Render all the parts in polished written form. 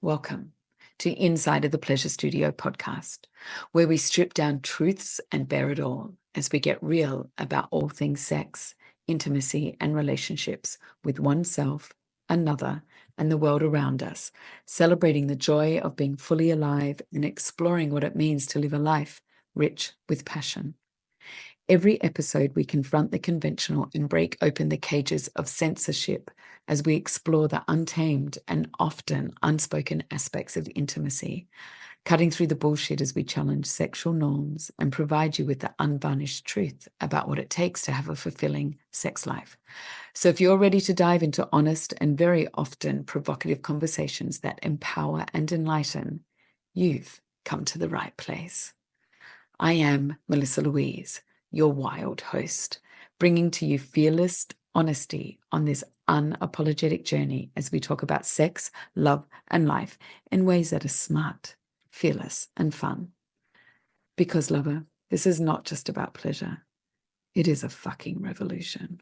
Welcome to Inside of the Pleasure Studio podcast, where we strip down truths and bear it all as we get real about all things sex, intimacy, and relationships with oneself, another, and the world around us, celebrating the joy of being fully alive and exploring what it means to live a life rich with passion. Every episode, we confront the conventional and break open the cages of censorship as we explore the untamed and often unspoken aspects of intimacy, cutting through the bullshit as we challenge sexual norms and provide you with the unvarnished truth about what it takes to have a fulfilling sex life. So if you're ready to dive into honest and very often provocative conversations that empower and enlighten, you've come to the right place. I am Melissa Louise, your wild host, bringing to you fearless honesty on this unapologetic journey as we talk about sex, love, and life in ways that are smart, fearless, and fun. Because, lover, this is not just about pleasure. It is a fucking revolution.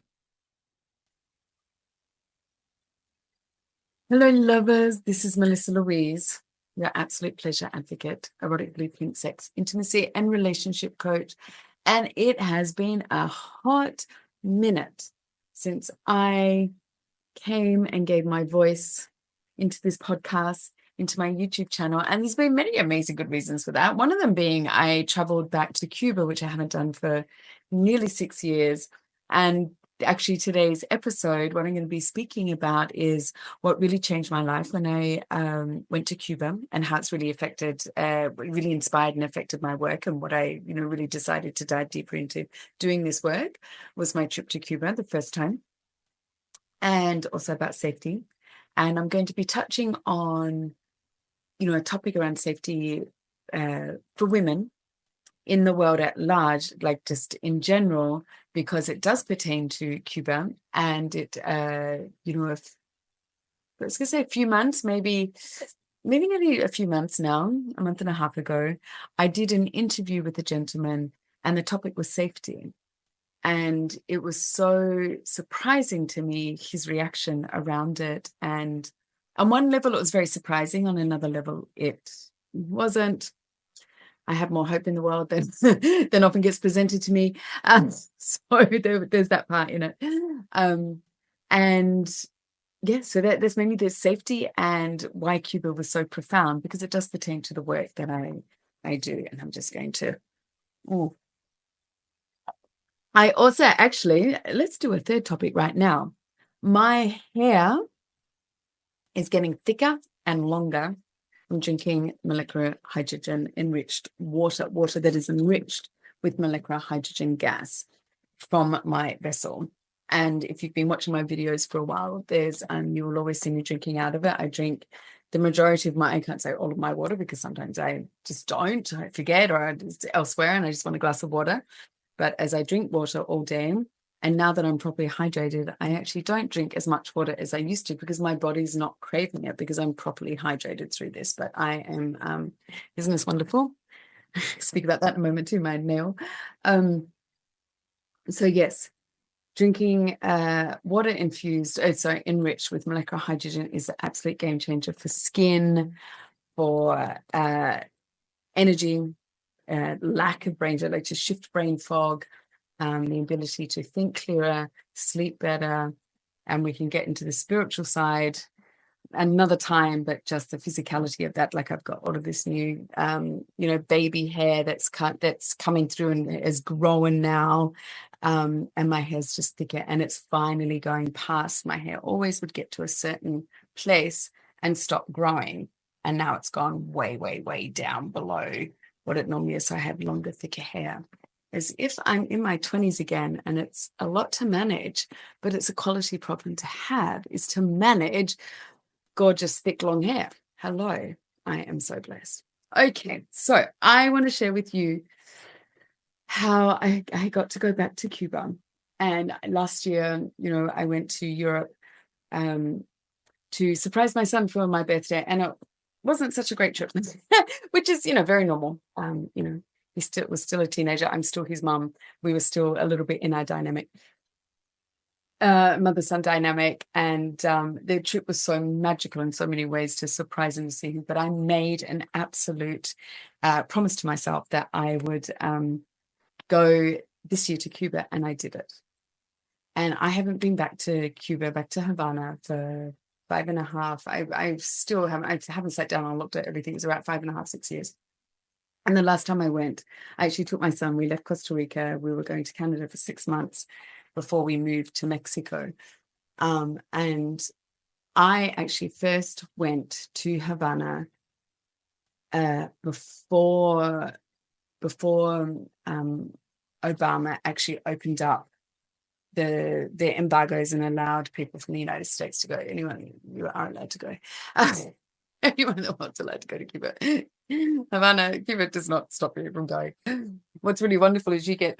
Hello, lovers. This is Melissa Louise, your absolute pleasure advocate, erotic blueprint, sex, intimacy, and relationship coach. And it has been a hot minute since I came and gave my voice into this podcast, into my YouTube channel. And there's been many amazing good reasons for that. One of them being I traveled back to Cuba, which I haven't done for nearly 6 years. And actually today's episode, what I'm going to be speaking about is what really changed my life when I went to Cuba and how it's really affected, really inspired and affected my work. And what I, really decided to dive deeper into doing this work was my trip to Cuba the first time, and also about safety. And I'm going to be touching on, a topic around safety for women in the world at large, like just in general, because it does pertain to Cuba. And it, I was going to say a few months, maybe nearly a few months now, a month and a half ago, I did an interview with a gentleman and the topic was safety. And it was so surprising to me, his reaction around it. And on one level, it was very surprising. On another level, it wasn't. I have more hope in the world than often gets presented to me. So there's that part in it. And yeah, so there's mainly this safety and why Cuba was so profound, because it does pertain to the work that I do. And I'm just going to... I also actually, let's do a third topic right now. My hair is getting thicker and longer. I'm drinking molecular hydrogen enriched water that is enriched with molecular hydrogen gas from my vessel. And if you've been watching my videos for a while, you will always see me drinking out of it. I drink the majority of I can't say all of my water, because sometimes I just don't, I forget, or I'm just elsewhere and I just want a glass of water. But as I drink water all day, and now that I'm properly hydrated, I actually don't drink as much water as I used to, because my body's not craving it, because I'm properly hydrated through this. But I am, isn't this wonderful? Speak about that in a moment too, my nail. So yes, drinking water enriched with molecular hydrogen is an absolute game changer for skin, for energy, lack of brain, like to shift brain fog, the ability to think clearer, sleep better, and we can get into the spiritual side another time. But just the physicality of that, like I've got all of this new, baby hair that's coming through and is growing now, and my hair's just thicker, and it's finally going past. My hair always would get to a certain place and stop growing, and now it's gone way, way, way down below what it normally is. So I have longer, thicker hair, as if I'm in my 20s again. And it's a lot to manage, but it's a quality problem to have, is to manage gorgeous, thick, long hair. Hello, I am so blessed. Okay, so I want to share with you how I got to go back to Cuba. And last year, I went to Europe to surprise my son for my birthday. And it wasn't such a great trip, which is, very normal. He was still a teenager. I'm still his mum. We were still a little bit in our dynamic. mother-son dynamic, and the trip was so magical in so many ways to surprise and see him. But I made an absolute promise to myself that I would go this year to Cuba, and I did it. And I haven't been back to Cuba, back to Havana for 5.5. I still haven't sat down and looked at everything. It's about 5.5, 6 years. And the last time I went, I actually took my son. We left Costa Rica. We were going to Canada for 6 months before we moved to Mexico. And I actually first went to Havana before Obama actually opened up the embargoes and allowed people from the United States to go. Anyone, you are allowed to go. Anyone that wants allowed to go to Cuba. Havana, Cuba does not stop you from going. What's really wonderful is you get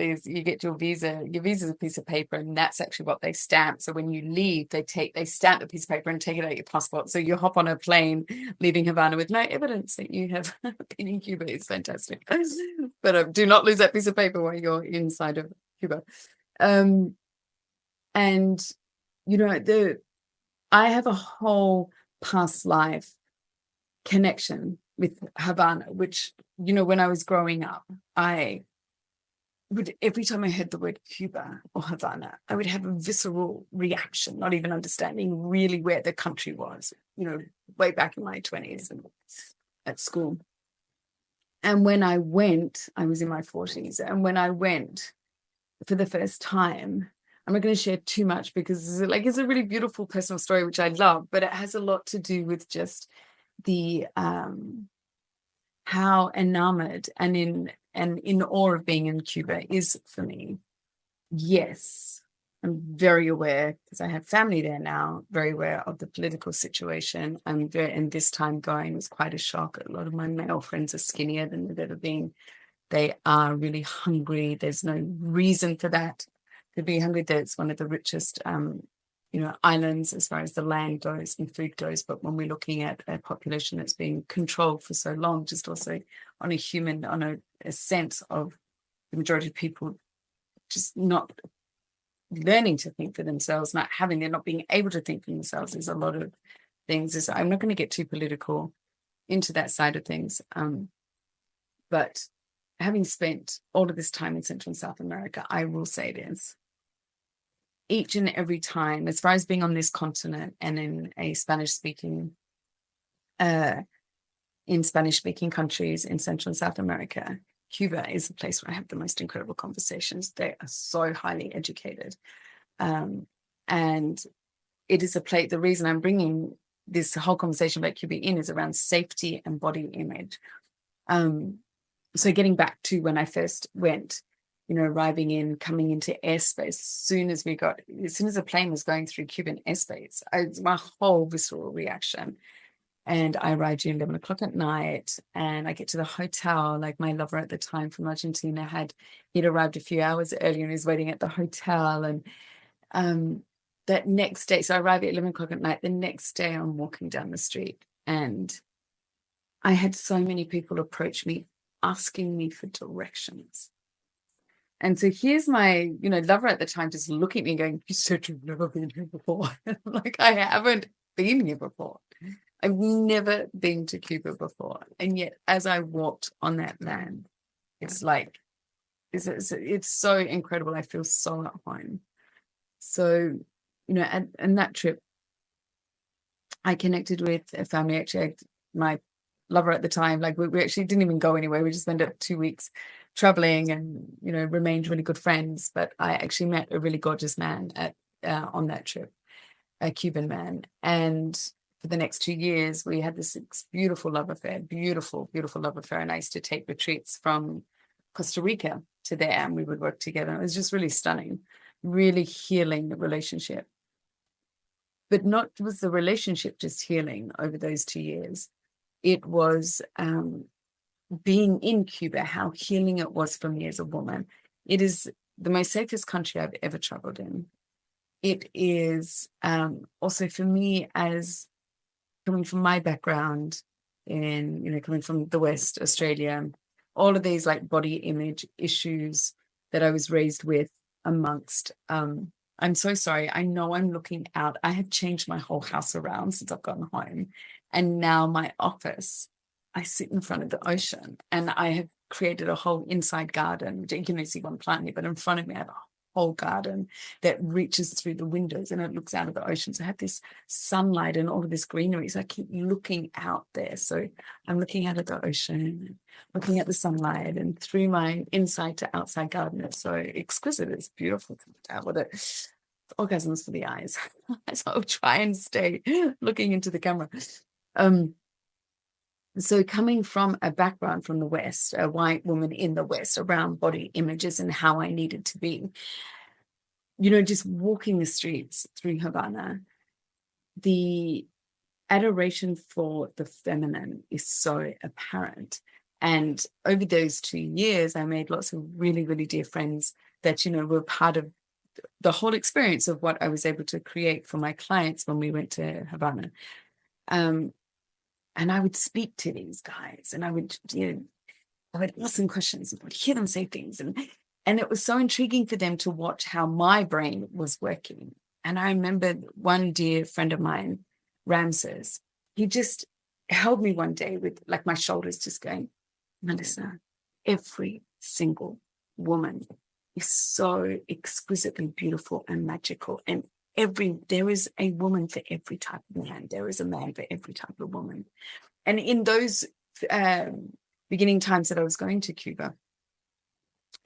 your visa. Your visa is a piece of paper, and that's actually what they stamp. So when you leave, they stamp the piece of paper and take it out your passport. So you hop on a plane leaving Havana with no evidence that you have been in Cuba. It's fantastic. But do not lose that piece of paper while you're inside of Cuba. And I have a whole past life connection with Havana, which, when I was growing up, I would, every time I heard the word Cuba or Havana, I would have a visceral reaction, not even understanding really where the country was, way back in my 20s and at school. And when I went, I was in my 40s. And when I went for the first time, I'm not going to share too much because it's a really beautiful personal story, which I love, but it has a lot to do with just the how enamored and in awe of being in Cuba is for me. Yes, I'm very aware because I have family there now, very aware of the political situation. And this time going was quite a shock. A lot of my male friends are skinnier than they've ever been. They are really hungry. There's no reason for that. To be hungry. It's one of the richest, islands as far as the land goes and food goes. But when we're looking at a population that's been controlled for so long, just also on a sense of the majority of people just not learning to think for themselves, they're not being able to think for themselves. There's a lot of things. I'm not going to get too political into that side of things. But having spent all of this time in Central and South America, I will say this. Each and every time, as far as being on this continent and in a Spanish-speaking countries in Central and South America, Cuba is a place where I have the most incredible conversations. They are so highly educated. And it is a place, the reason I'm bringing this whole conversation about Cuba in is around safety and body image. So getting back to when I first went, arriving in, coming into airspace, as soon as the plane was going through Cuban airspace, my whole visceral reaction. And I arrived at 11 o'clock at night, and I get to the hotel. Like, my lover at the time from Argentina he'd arrived a few hours earlier and was waiting at the hotel. And that next day, so I arrived at 11 o'clock at night. The next day I'm walking down the street, and I had so many people approach me asking me for directions. And so here's my, lover at the time just looking at me going, "You said you've never been here before." Like, I haven't been here before. I've never been to Cuba before. And yet, as I walked on that land, it's like, it's so incredible. I feel so at home. So, and that trip, I connected with a family. Actually, my lover at the time, like, we actually didn't even go anywhere. We just spent 2 weeks traveling and, remained really good friends. But I actually met a really gorgeous man on that trip, a Cuban man. And for the next 2 years, we had this beautiful love affair, beautiful, beautiful love affair. And I used to take retreats from Costa Rica to there, and we would work together. It was just really stunning, really healing the relationship. But not was the relationship just healing over those 2 years. It was being in Cuba, how healing it was for me as a woman. It is the most safest country I've ever traveled in. It is also for me, as coming from my background in, coming from the West, Australia, all of these like body image issues that I was raised with amongst I'm so sorry. I know I'm looking out. I have changed my whole house around since I've gotten home. And now my office, I sit in front of the ocean, and I have created a whole inside garden. You can only see one plant here, but in front of me, I have a whole garden that reaches through the windows and it looks out of the ocean. So I have this sunlight and all of this greenery. So I keep looking out there. So I'm looking out at the ocean, looking at the sunlight, and through my inside to outside garden. It's so exquisite. It's beautiful to look at with it. Orgasms for the eyes. So I'll try and stay looking into the camera. So coming from a background from the West, a white woman in the West, around body images and how I needed to be, just walking the streets through Havana, the adoration for the feminine is so apparent. And over those 2 years, I made lots of really, really dear friends that, were part of the whole experience of what I was able to create for my clients when we went to Havana. And I would speak to these guys, and I would ask them questions and I would hear them say things. And it was so intriguing for them to watch how my brain was working. And I remember one dear friend of mine, Ramses, he just held me one day with like my shoulders just going, Melissa, every single woman is so exquisitely beautiful and magical. And there is a woman for every type of man. There is a man for every type of woman. And in those beginning times that I was going to Cuba,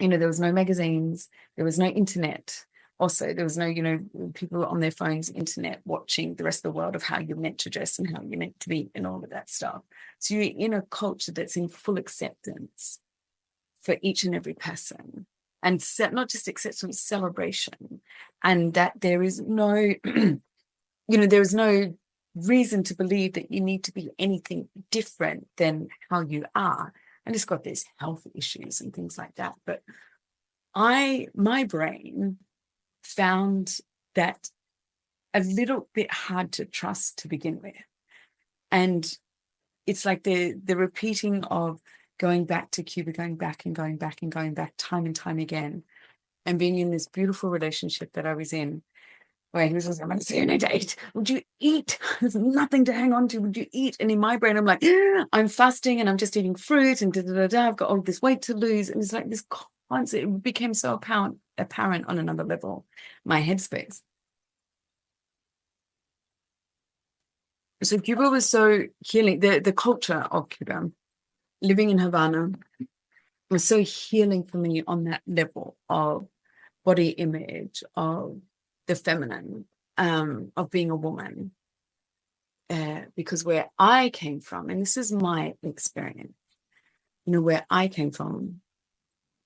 there was no magazines, there was no internet. Also, there was no, people on their phones, internet, watching the rest of the world of how you're meant to dress and how you're meant to be and all of that stuff. So you're in a culture that's in full acceptance for each and every person. And not just acceptance, celebration. And that there is no, there is no reason to believe that you need to be anything different than how you are. And it's got these health issues and things like that. But my brain found that a little bit hard to trust to begin with. And it's like the repeating of going back to Cuba, going back and going back and going back time and time again, and being in this beautiful relationship that I was in, where he was like, I'm going to see you on a date. Would you eat? There's nothing to hang on to. Would you eat? And in my brain, I'm like, I'm fasting and I'm just eating fruit and I've got all this weight to lose. And it's like this constant, it became so apparent on another level, my headspace. So Cuba was so healing. The culture of Cuba, living in Havana, was so healing for me on that level of body image, of the feminine, of being a woman. Because where I came from, and this is my experience, where I came from,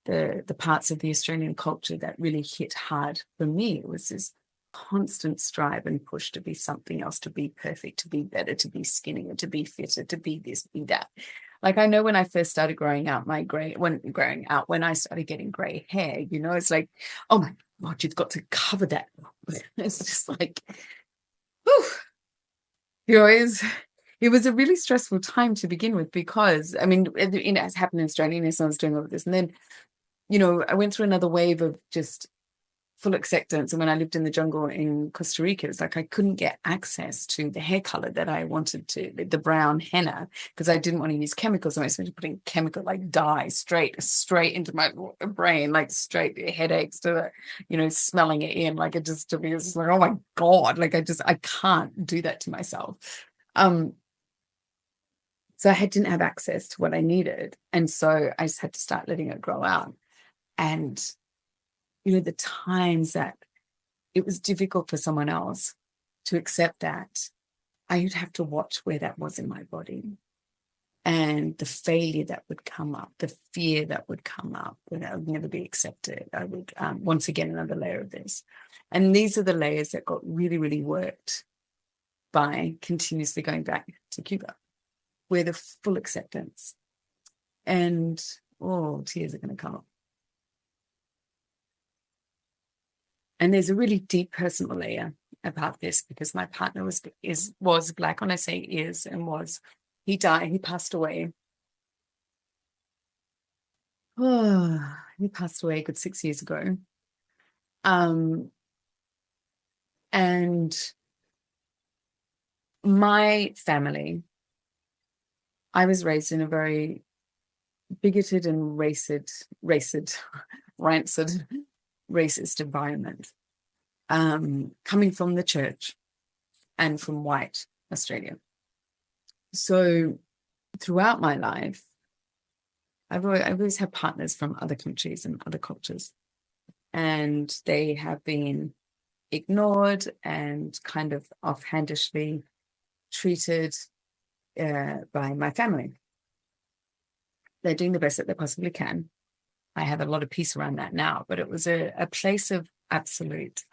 the parts of the Australian culture that really hit hard for me was this constant strive and push to be something else, to be perfect, to be better, to be skinnier, to be fitter, to be this, be that. Like I know when I first started growing out when I started getting gray hair, it's like, oh my God, you've got to cover that. It's just like, whew. It was a really stressful time to begin with because, I mean, it has happened in Australia, and I was doing all of this. And then, I went through another wave of just full acceptance. And when I lived in the jungle in Costa Rica, it's like I couldn't get access to the hair color that I wanted to, the brown henna, because I didn't want to use chemicals. I was putting chemical like dye straight into my brain, like straight headaches to the, smelling it in. Like it just, to me, it's like, oh my God, like I can't do that to myself. So I didn't have access to what I needed. And so I just had to start letting it grow out. And the times that it was difficult for someone else to accept that, I would have to watch where that was in my body, and the failure that would come up, the fear that would come up when I would never be accepted. I would, once again, another layer of this. And these are the layers that got really, really worked by continuously going back to Cuba, where the full acceptance and, tears are going to come up. And there's a really deep personal layer about this because my partner was Black. When I say is and was, he died. He passed away. He passed away a good 6 years ago. And my family, I was raised in a very bigoted and rancid racist environment, coming from the church and from white Australia. So throughout my life, I've always had partners from other countries and other cultures, and they have been ignored and kind of offhandishly treated by my family. They're doing the best that they possibly can. I have a lot of peace around that now, but it was a place of absolute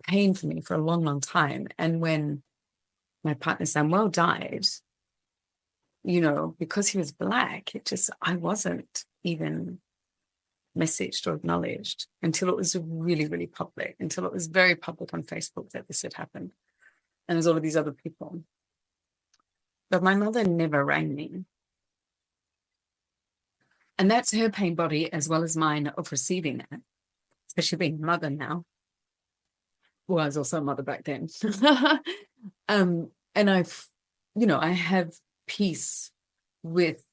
pain for me for a long, long time. And when my partner Samuel died, you know, because he was Black, I wasn't even messaged or acknowledged until it was really, really public, until it was very public on Facebook that this had happened. And there's all of these other people. But my mother never rang me. And that's her pain body as well as mine of receiving that, especially being a mother now. Well, I was also a mother back then. And I have peace with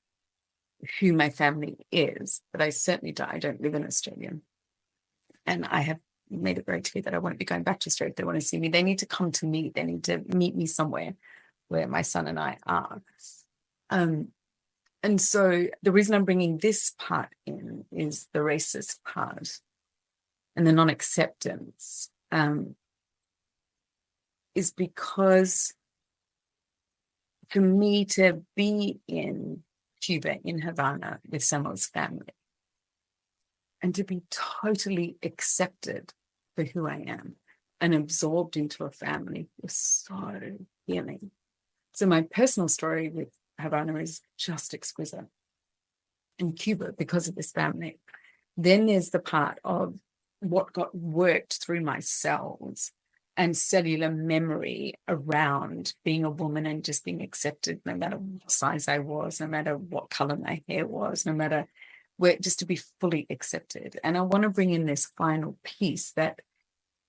who my family is, but I certainly don't live in Australia. And I have made it very clear that I won't be going back to Australia if they want to see me. They need to come to me. They need to meet me somewhere where my son and I are. And so the reason I'm bringing this part in is the racist part and the non-acceptance is because for me to be in Cuba, in Havana, with Samuel's family, and to be totally accepted for who I am and absorbed into a family was so healing. So my personal story with Havana is just exquisite. In Cuba, because of this family. Then there's the part of what got worked through my cells and cellular memory around being a woman and just being accepted no matter what size I was, no matter what color my hair was, no matter where, just to be fully accepted. And I want to bring in this final piece that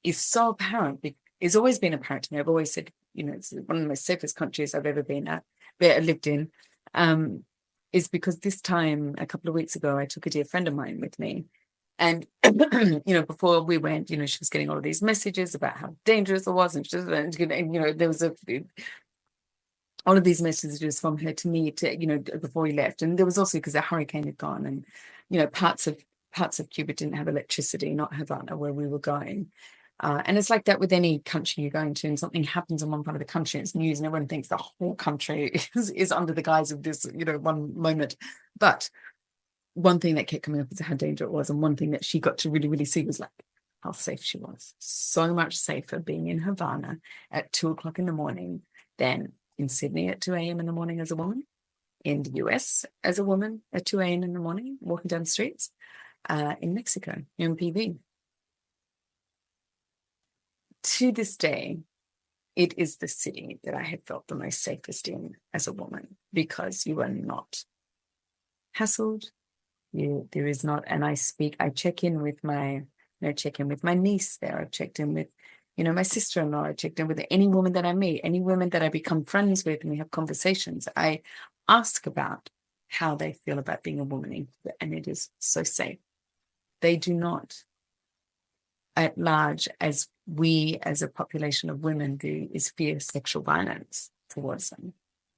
is so apparent, it's always been apparent to me. I've always said, you know, it's one of the most safest countries I've ever lived in, is because this time, a couple of weeks ago, I took a dear friend of mine with me. And, before we went, she was getting all of these messages about how dangerous it was. And there was all of these messages from her to me before we left. And there was also because the hurricane had gone and, parts of Cuba didn't have electricity, not Havana, where we were going. And it's like that with any country you're going to, and something happens in one part of the country, it's news, and everyone thinks the whole country is under the guise of this, one moment. But one thing that kept coming up is how dangerous it was. And one thing that she got to really, really see was like how safe she was. So much safer being in Havana at 2:00 in the morning than in Sydney at 2 a.m. in the morning as a woman, in the US as a woman at 2 a.m. in the morning, walking down the streets, in Mexico, in PV. To this day, it is the city that I have felt the most safest in as a woman, because you are not hassled. There is not, and I check in with my niece there. I've checked in with, my sister-in-law. I checked in with any woman that I meet, any women that I become friends with, and we have conversations. I ask about how they feel about being a woman, and it is so safe. They do not, at large, as we as a population of women do, is fear sexual violence towards them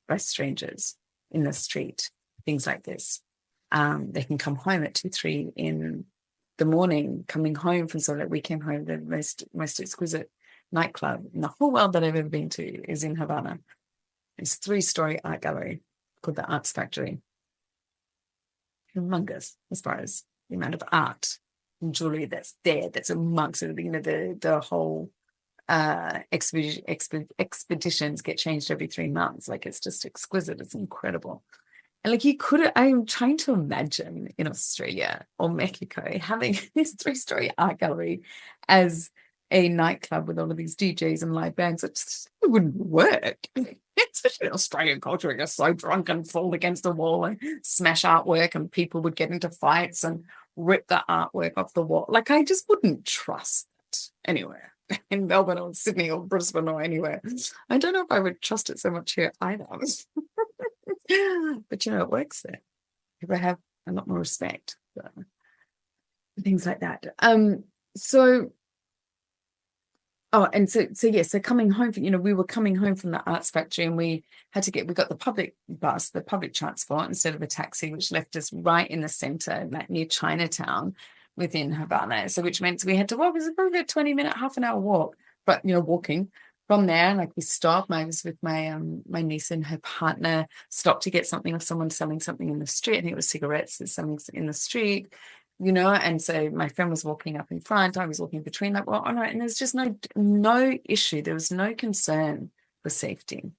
by strangers in the street, things like this. They can come home at 2-3 in the morning, coming home from somewhere. We came home, the most exquisite nightclub in the whole world that I've ever been to is in Havana. It's a 3-story art gallery called the Arts Factory. Humongous as far as the amount of art and jewelry that's there, that's amongst it. The whole expeditions get changed every 3 months. Like, it's just exquisite. It's incredible. And I'm trying to imagine in Australia or Mexico having this 3-story art gallery as a nightclub with all of these DJs and live bands. It wouldn't work. Especially in Australian culture, you're so drunk and fall against the wall and smash artwork, and people would get into fights and rip the artwork off the wall. Like, I just wouldn't trust it anywhere. in Melbourne or Sydney or Brisbane or anywhere. I don't know if I would trust it so much here either. But it works there. People have a lot more respect for things like that. So coming home from, we were coming home from the arts factory, and we got the public bus, the public transport, instead of a taxi, which left us right in the center, like near Chinatown within Havana. So which meant we had to walk. It was probably a 20-minute, half an hour walk, but walking from there. Like we stopped. I was with my my niece and her partner, stopped to get something, or someone selling something in the street. I think it was cigarettes. There's something in the street. And so my friend was walking up in front, I was walking between, like, well, all right, and there's just no issue. There was no concern for safety.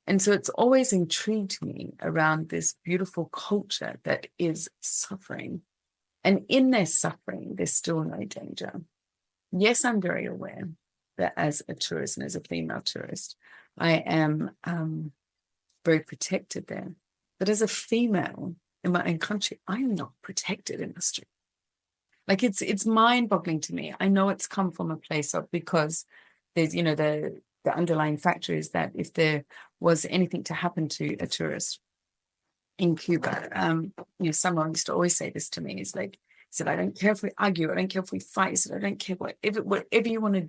And so it's always intrigued me around this beautiful culture that is suffering. And in their suffering, there's still no danger. Yes, I'm very aware that as a tourist and as a female tourist, I am very protected there. But as a female, in my own country, I'm not protected in the street. Like it's mind-boggling to me. I know it's come from a place of, because there's, the underlying factor is that if there was anything to happen to a tourist in Cuba, someone used to always say this to me, is like, he said, I don't care if we argue, I don't care if we fight. He said, I don't care whatever you want to.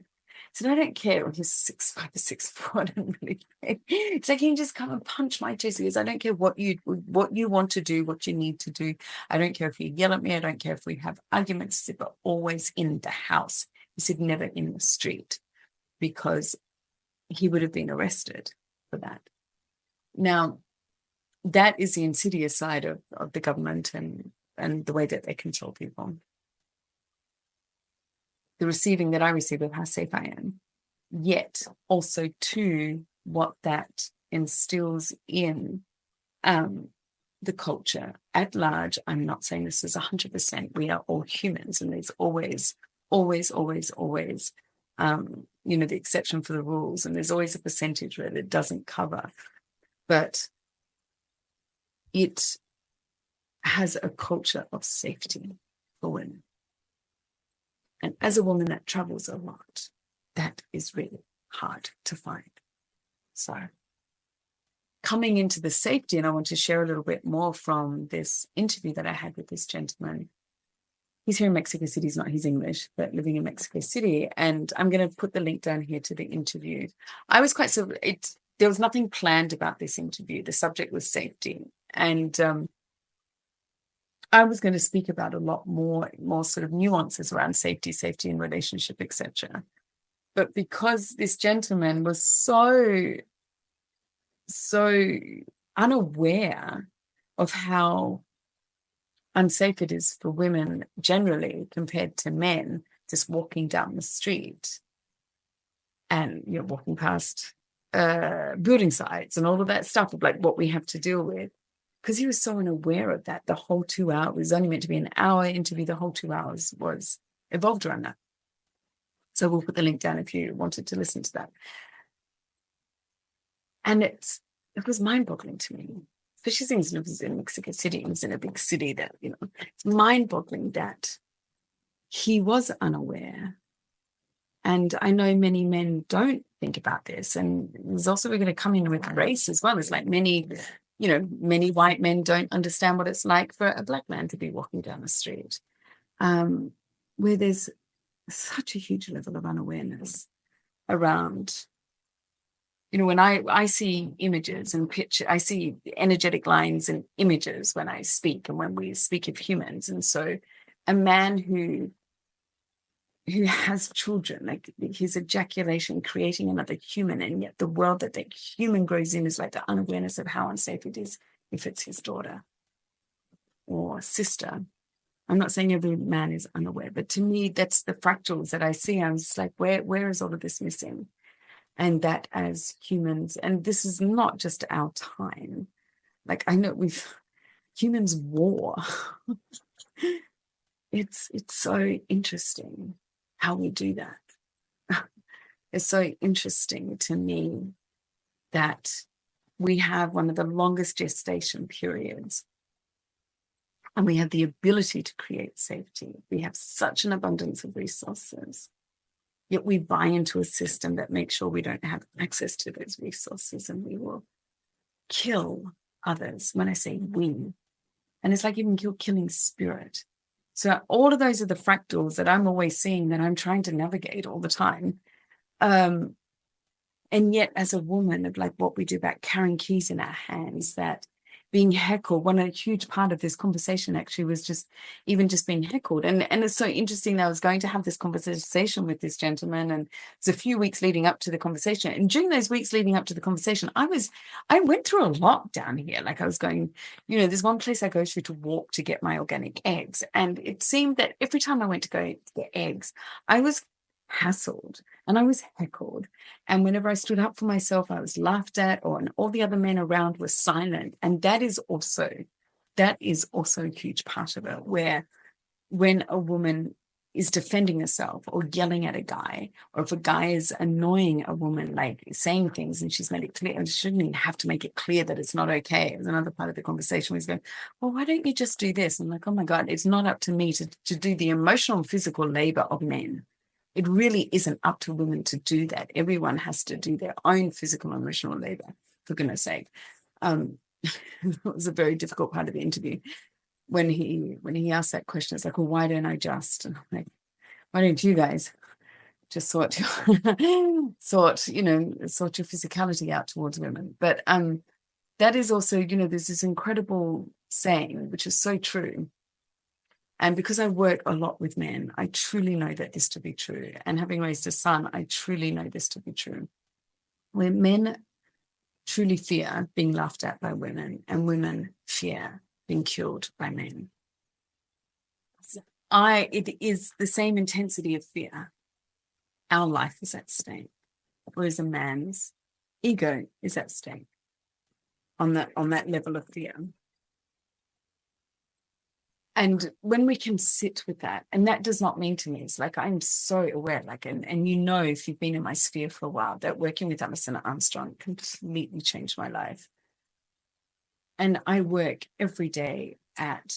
He said, I don't care. He's 6'5" or 6'4" and really big. It's like, you can just come and punch my chest. He goes, I don't care what you want to do, what you need to do. I don't care if you yell at me. I don't care if we have arguments. He said, but always in the house. He said, never in the street, because he would have been arrested for that. Now, that is the insidious side of the government and the way that they control people. The receiving that I receive of how safe I am, yet also to what that instills in the culture at large. I'm not saying this is 100%. We are all humans, and there's always, the exception for the rules, and there's always a percentage where it doesn't cover. But it has a culture of safety for women. And as a woman that travels a lot, that is really hard to find. So coming into the safety, and I want to share a little bit more from this interview that I had with this gentleman. He's here in Mexico City. He's English, but living in Mexico City. And I'm going to put the link down here to the interview. I was there was nothing planned about this interview. The subject was safety. And I was going to speak about a lot more sort of nuances around safety in relationship, etc. But because this gentleman was so unaware of how unsafe it is for women generally compared to men, just walking down the street and walking past building sites and all of that stuff of like what we have to deal with. Because he was so unaware of that, the whole 2 hours, it was only meant to be an hour interview, the whole 2 hours was evolved around that. So we'll put the link down if you wanted to listen to that. And it was mind-boggling to me, especially since it was in Mexico City, it was in a big city that, it's mind-boggling that he was unaware. And I know many men don't think about this. And there's also, we're going to come in with race as well. It's like many white men don't understand what it's like for a black man to be walking down the street, where there's such a huge level of unawareness around, when I see images and picture, I see energetic lines and images when I speak and when we speak of humans. And so a man who has children, like his ejaculation creating another human, and yet the world that human grows in is like the unawareness of how unsafe it is if it's his daughter or sister. I'm not saying every man is unaware, but to me, that's the fractals that I see. I'm just like, where is all of this missing? And that as humans, and this is not just our time, like I know humans war. It's so interesting how we do that. It's so interesting to me that we have one of the longest gestation periods, and we have the ability to create safety. We have such an abundance of resources. Yet we buy into a system that makes sure we don't have access to those resources, and we will kill others. When I say we, and it's like even killing spirit. So all of those are the fractals that I'm always seeing, that I'm trying to navigate all the time. And yet, as a woman, of like what we do about carrying keys in our hands, that being heckled, a huge part of this conversation actually was just being heckled. And it's so interesting that I was going to have this conversation with this gentleman, and it's a few weeks leading up to the conversation. And during those weeks leading up to the conversation, I went through a lot down here. Like I was going, there's one place I go to walk to get my organic eggs. And it seemed that every time I went to go get eggs, I was hassled and I was heckled. And whenever I stood up for myself, I was laughed at, and all the other men around were silent. And that is also a huge part of it, where when a woman is defending herself or yelling at a guy, or if a guy is annoying a woman, like saying things and she's made it clear, and she shouldn't even have to make it clear that it's not okay. It was another part of the conversation was going, well, why don't you just do this? I'm like, oh my God, it's not up to me to do the emotional and physical labor of men. It really isn't up to women to do that. Everyone has to do their own physical and emotional labor, for goodness sake. It was a very difficult part of the interview when he asked that question. It's like, well, why don't I just? And I'm like, why don't you guys just sort your physicality out towards women? But that is also, there's this incredible saying, which is so true. And because I work a lot with men, I truly know that this to be true. And having raised a son, I truly know this to be true. Where men truly fear being laughed at by women, and women fear being killed by men. It is the same intensity of fear. Our life is at stake, whereas a man's ego is at stake on that level of fear. And when we can sit with that, and that does not mean to me, it's like I'm so aware, like, and if you've been in my sphere for a while, that working with Alison Armstrong completely changed my life. And I work every day at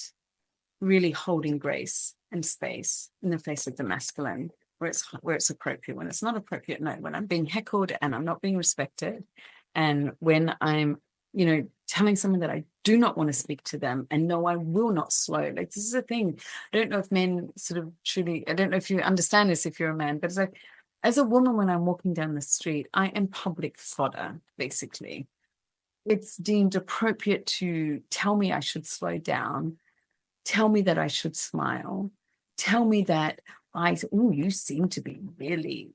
really holding grace and space in the face of the masculine, where it's appropriate. When it's not appropriate, no. When I'm being heckled and I'm not being respected, and when I'm telling someone that I do not want to speak to them, and no, I will not slow. Like, this is a thing. I don't know if men sort of truly, I don't know if you understand this if you're a man, but it's like, as a woman, when I'm walking down the street, I am public fodder, basically. It's deemed appropriate to tell me I should slow down, tell me that I should smile, tell me that you seem to be really,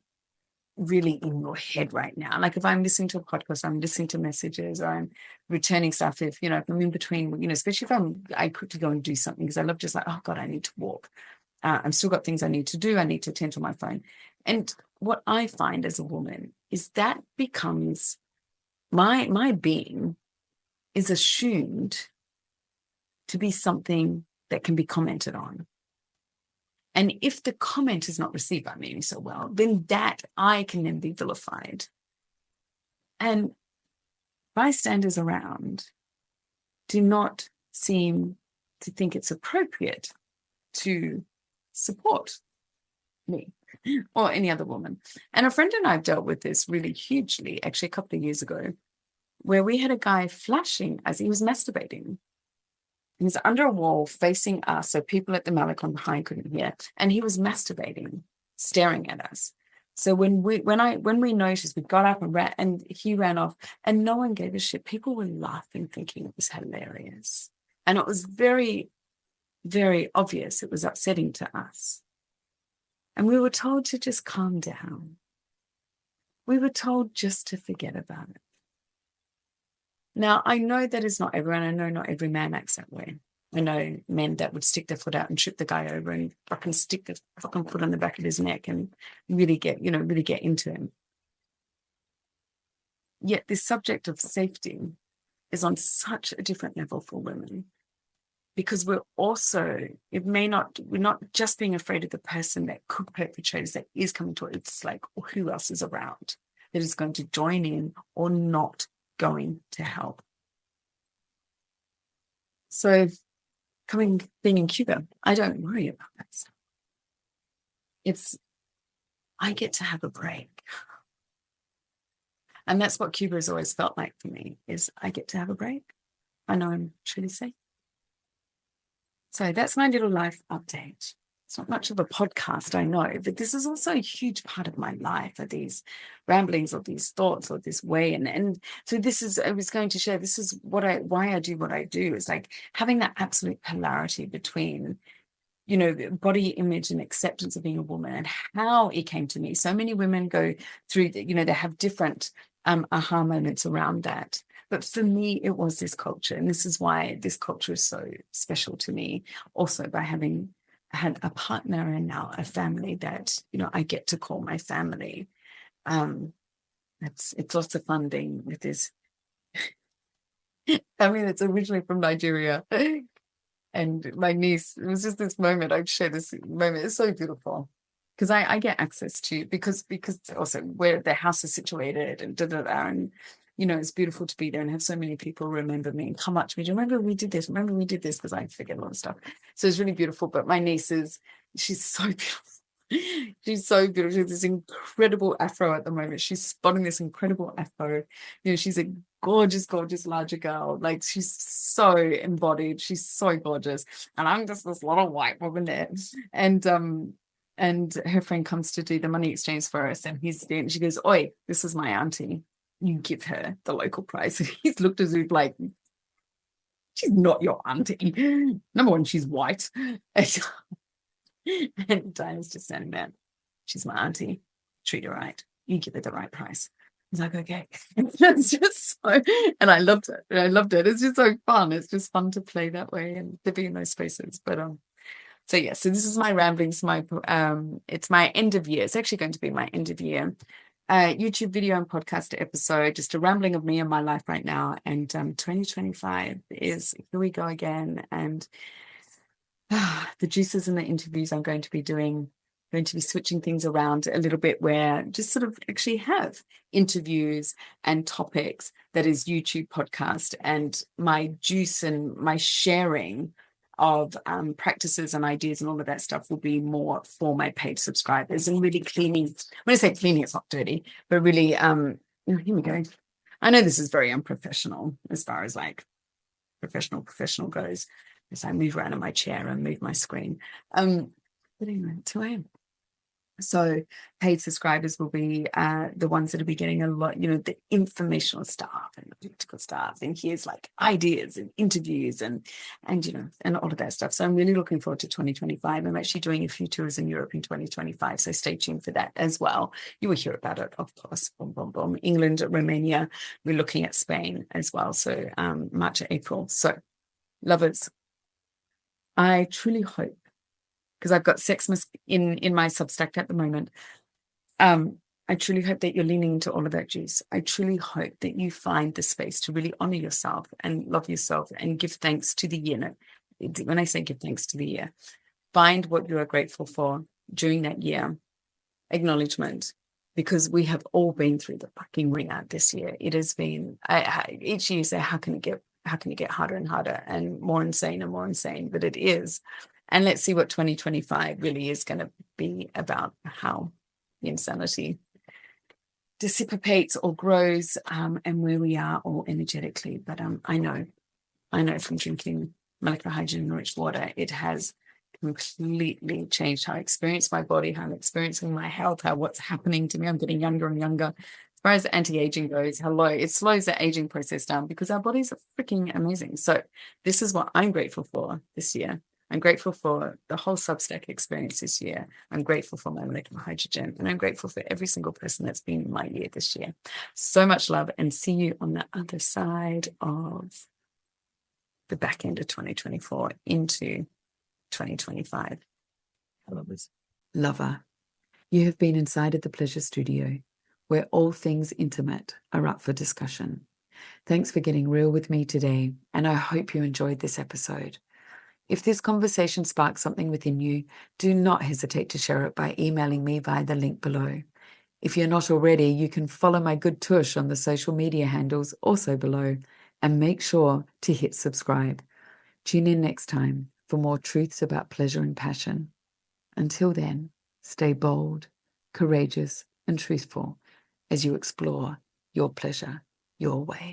really in your head right now. Like if I'm listening to a podcast, I'm listening to messages, or I'm returning stuff. If I'm in between, especially if I quickly go and do something, because I love just like, oh God, I need to walk. I've still got things I need to do. I need to attend to my phone. And what I find as a woman is that becomes my being is assumed to be something that can be commented on. And if the comment is not received by me so well, then that I can then be vilified. And bystanders around do not seem to think it's appropriate to support me or any other woman. And a friend and I have dealt with this really hugely, actually a couple of years ago, where we had a guy flashing as he was masturbating. He was under a wall facing us, so people at the Malecon behind couldn't hear, and he was masturbating, staring at us. So when we noticed, we got up and he ran off, and no one gave a shit. People were laughing, thinking it was hilarious. And it was very, very obvious it was upsetting to us. And we were told to just calm down. We were told just to forget about it. Now, I know that is not everyone. I know not every man acts that way. I know men that would stick their foot out and trip the guy over and fucking stick the fucking foot on the back of his neck and really get into him. Yet this subject of safety is on such a different level for women, because we're not just being afraid of the person that could perpetrate, that is coming to it. It's like, who else is around that is going to join in or not going to help. So being in Cuba, I don't worry about that stuff. I get to have a break. And that's what Cuba has always felt like for me, is I get to have a break. I know I'm truly safe. So that's my little life update. It's not much of a podcast, I know, but this is also a huge part of my life, are these ramblings or these thoughts or this way. And so this is, I was going to share, this is why I do what I do, is like having that absolute polarity between, body image and acceptance of being a woman, and how it came to me. So many women go through, they have different aha moments around that. But for me, it was this culture. And this is why this culture is so special to me. Also, by having had a partner and now a family that, I get to call my family. It's lots of fun being with this. I mean, it's originally from Nigeria. And my niece, it was just this moment, I'd share this moment. It's so beautiful. Because I get access to, because also where the house is situated and and it's beautiful to be there and have so many people remember me and come up to me. Do you remember we did this? Remember we did this? Because I forget a lot of stuff. So it's really beautiful. But my niece she's so beautiful. She's so beautiful. She has this incredible afro at the moment. She's spotting this incredible afro. She's a gorgeous, gorgeous larger girl. Like, she's so embodied. She's so gorgeous. And I'm just this little white woman there. And her friend comes to do the money exchange for us, and she goes, "Oi, this is my auntie. You give her the local price." He's looked as if like, she's not your auntie. Number one, she's white. And Diana's just standing there. "She's my auntie. Treat her right. You give her the right price." He's like, "Okay." It's just so, and I loved it. It's just so fun. It's just fun to play that way and to be in those spaces. But so yeah, so this is my ramblings. It's my end of year. It's actually going to be my end of year YouTube video and podcast episode, just a rambling of me and my life right now. And 2025 is, here we go again. And the juices and the interviews I'm going to be doing, going to be switching things around a little bit, where just sort of actually have interviews and topics that is YouTube podcast, and my juice and my sharing of practices and ideas and all of that stuff will be more for my paid subscribers, and really cleaning. When I say cleaning, it's not dirty, but really, here we go. I know this is very unprofessional as far as like professional goes, as I move around in my chair and move my screen. But anyway, that's who I am. So paid subscribers will be the ones that will be getting a lot, the informational stuff and the practical stuff. And here's like ideas and interviews and all of that stuff. So I'm really looking forward to 2025. I'm actually doing a few tours in Europe in 2025. So stay tuned for that as well. You will hear about it, of course. Boom, boom, boom. England, Romania. We're looking at Spain as well. So March, April. So lovers, I truly hope, because I've got Sexmas in my Substack at the moment. I truly hope that you're leaning into all of that juice. I truly hope that you find the space to really honor yourself and love yourself and give thanks to the year. When I say give thanks to the year, find what you are grateful for during that year. Acknowledgement, because we have all been through the fucking ringer this year. It has been, each year you say, how can it get harder and harder and more insane and more insane? But it is. And let's see what 2025 really is going to be about, how the insanity dissipates or grows, and where we are all energetically. But I know from drinking molecular hydrogen-rich water, it has completely changed how I experience my body, how I'm experiencing my health, what's happening to me. I'm getting younger and younger. As far as anti-aging goes, it slows the aging process down, because our bodies are freaking amazing. So this is what I'm grateful for this year. I'm grateful for the whole Substack experience this year. I'm grateful for my molecular hydrogen, and I'm grateful for every single person that's been in my year this year. So much love, and see you on the other side of the back end of 2024 into 2025. Lovers. Lover, you have been inside of the Pleasure Studio, where all things intimate are up for discussion. Thanks for getting real with me today, and I hope you enjoyed this episode. If this conversation sparks something within you, do not hesitate to share it by emailing me via the link below. If you're not already, you can follow my good tush on the social media handles also below, and make sure to hit subscribe. Tune in next time for more truths about pleasure and passion. Until then, stay bold, courageous, and truthful as you explore your pleasure your way.